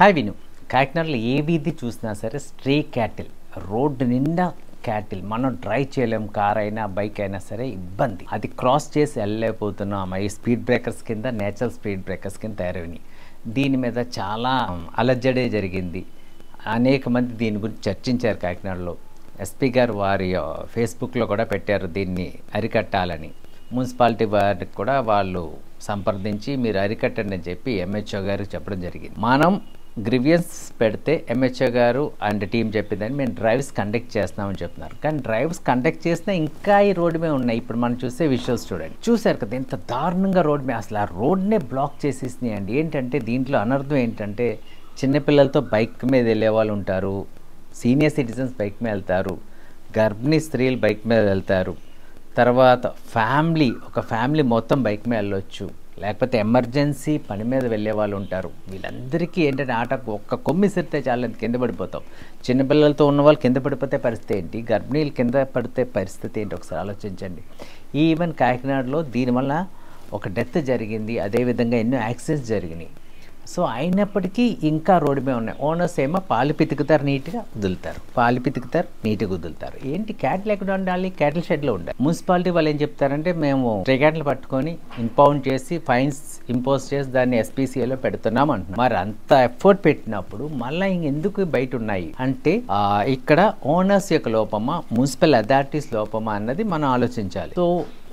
Hi విను. కాకినాడలో ఏ వీధి చూసినా సరే స్ట్రే క్యాటిల్, రోడ్డు నిండా క్యాటిల్. మనం డ్రైవ్ చేయలేం, కార్ అయినా బైక్ అయినా సరే ఇబ్బంది. అది క్రాస్ చేసి వెళ్ళలేకపోతున్నాం. ఈ స్పీడ్ బ్రేకర్స్ కింద, నేచురల్ స్పీడ్ బ్రేకర్స్ కింద తయారైనవి. దీని మీద చాలా అలజడే జరిగింది. అనేక మంది దీని గురించి చర్చించారు కాకినాడలో. ఎస్పీ గారు వారి ఫేస్బుక్లో కూడా పెట్టారు దీన్ని అరికట్టాలని. మున్సిపాలిటీ వారికి కూడా వాళ్ళు సంప్రదించి మీరు అరికట్టండి అని చెప్పి ఎంహెచ్ఓ గారికి చెప్పడం జరిగింది. మనం గ్రీవియన్స్ పెడితే ఎంహెచ్ఓ గారు అండ్ టీం చెప్పిందని మేము డ్రైవ్స్ కండక్ట్ చేస్తున్నామని చెప్తున్నారు. కానీ డ్రైవ్స్ కండక్ట్ చేసినా ఇంకా ఈ రోడ్డు మీద ఉన్నాయి. ఇప్పుడు మనం చూసే విజువల్స్ చూడండి. చూశారు కదా ఎంత దారుణంగా రోడ్డు మీద, అసలు ఆ రోడ్నే బ్లాక్ చేసేసినాయి అండి. ఏంటంటే దీంట్లో అనర్థం ఏంటంటే చిన్నపిల్లలతో బైక్ మీద వెళ్ళే వాళ్ళు ఉంటారు, సీనియర్ సిటిజన్స్ బైక్ మీద వెళ్తారు, గర్భిణీ స్త్రీలు బైక్ మీద వెళ్తారు, తర్వాత ఒక ఫ్యామిలీ మొత్తం బైక్ మీద వెళ్ళొచ్చు, లేకపోతే ఎమర్జెన్సీ పని మీద వెళ్ళే వాళ్ళు ఉంటారు. వీళ్ళందరికీ ఏంటంటే ఒక్క కొమ్మి సిరితే చాలా కింద పడిపోతాం. చిన్నపిల్లలతో ఉన్న వాళ్ళు కింద పడిపోతే పరిస్థితి ఏంటి, గర్భిణీలు కింద పడితే పరిస్థితి ఏంటి ఒకసారి ఆలోచించండి. ఈవెన్ కాకినాడలో దీనివల్ల ఒక డెత్ జరిగింది, అదేవిధంగా ఎన్నో యాక్సిడెంట్స్ జరిగినాయి. సో అయినప్పటికీ ఇంకా రోడ్డు మీద ఉన్నాయి. ఓనర్స్ ఏమో పాలు పితుకుతారు, నీట్గా వదులుతారు. ఏంటి క్యాటిల్ ఎక్కడ ఉండాలి? క్యాటిల్ షెడ్లో ఉండాలి. మున్సిపాలిటీ వాళ్ళు ఏం చెప్తారంటే మేము స్ట్రే క్యాటిల్ పట్టుకొని ఇంపౌండ్ చేసి ఫైన్స్ ఇంపోజ్ చేసి దాన్ని ఎస్పీసీఏలో పెడుతున్నాం అంటున్నాం. మరి అంత ఎఫర్ట్ పెట్టినప్పుడు మళ్ళీ ఇంకెందుకు బయట ఉన్నాయి అంటే ఇక్కడ ఓనర్స్ యొక్క లోపమా, మున్సిపల్ అథారిటీస్ లోపమా అన్నది మనం ఆలోచించాలి. సో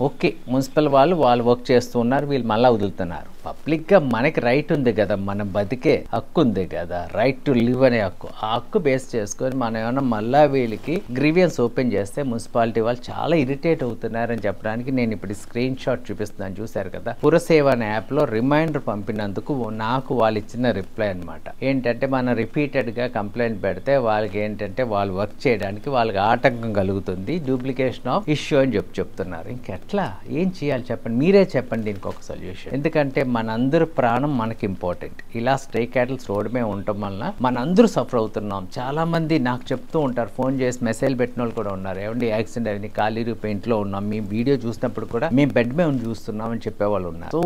ఓకే, మున్సిపల్ వాళ్ళు వర్క్ చేస్తూ ఉన్నారు, వీళ్ళు మళ్ళీ వదులుతున్నారు. పబ్లిక్గా మనకి రైట్ ఉంది కదా, మనం బతికే హక్కు ఉంది కదా, రైట్ టు లివ్ అనే హక్కు. ఆ హక్కు బేస్ చేసుకొని మనం ఏమన్నా మళ్ళీ వీళ్ళకి గ్రీవియన్స్ ఓపెన్ చేస్తే మున్సిపాలిటీ వాళ్ళు చాలా ఇరిటేట్ అవుతున్నారని చెప్పడానికి నేను ఇప్పుడు స్క్రీన్ షాట్ చూపిస్తున్నాను. చూశారు కదా, పురసేవ అనే యాప్లో రిమైండర్ పంపినందుకు నాకు వాళ్ళు ఇచ్చిన రిప్లై అనమాట. ఏంటంటే మనం రిపీటెడ్గా కంప్లైంట్ పెడితే వాళ్ళకి ఏంటంటే వాళ్ళు వర్క్ చేయడానికి వాళ్ళకి ఆటంకం కలుగుతుంది, డూప్లికేషన్ ఆఫ్ ఇష్యూ అని చెప్తున్నారు. ఇంకెట్లా ఏం చేయాలి చెప్పండి, మీరే చెప్పండి దీనికి ఒక సొల్యూషన్. ఎందుకంటే మనందరి ప్రాణం మనకి ఇంపార్టెంట్. ఇలా స్ట్రే క్యాటిల్స్ రోడ్డు మీద ఉండటం వలన మనందరూ సఫర్ అవుతున్నాం. చాలా మంది నాకు చెప్తూ ఉంటారు, ఫోన్ చేసి మెసేజ్ పెట్టిన వాళ్ళు కూడా ఉన్నారు. ఏమంటే యాక్సిడెంట్ అయింది, కాలీరు పెయింట్లో ఉన్నాం, మేము వీడియో చూసినప్పుడు కూడా మేము బెడ్ మీద చూస్తున్నాం అని చెప్పేవాళ్ళు ఉన్నారు. సో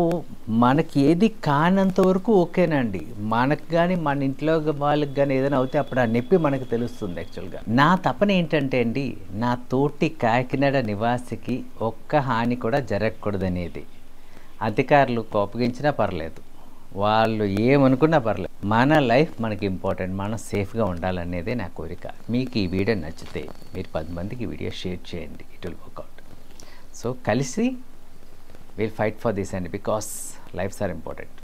మనకి ఏది కానంత వరకు ఓకేనండి. మనకు కానీ మన ఇంట్లో వాళ్ళకి కానీ ఏదైనా అవుతే అప్పుడు ఆ నొప్పి మనకు తెలుస్తుంది. యాక్చువల్గా నా తపన ఏంటంటే అండి, నా తోటి కాకినాడ నివాసికి ఒక్క హాని కూడా జరగకూడదనేది. అధికారులు కోపగించినా పర్లేదు, వాళ్ళు ఏమనుకున్నా పర్లేదు, మన లైఫ్ మనకి ఇంపార్టెంట్, మనం సేఫ్గా ఉండాలనేదే నా కోరిక. మీకు ఈ వీడియో నచ్చితే మీరు 10 మందికి వీడియో షేర్ చేయండి, ఇట్ విల్ వర్క్అవుట్. సో కలిసి will fight for this and because lifes are important.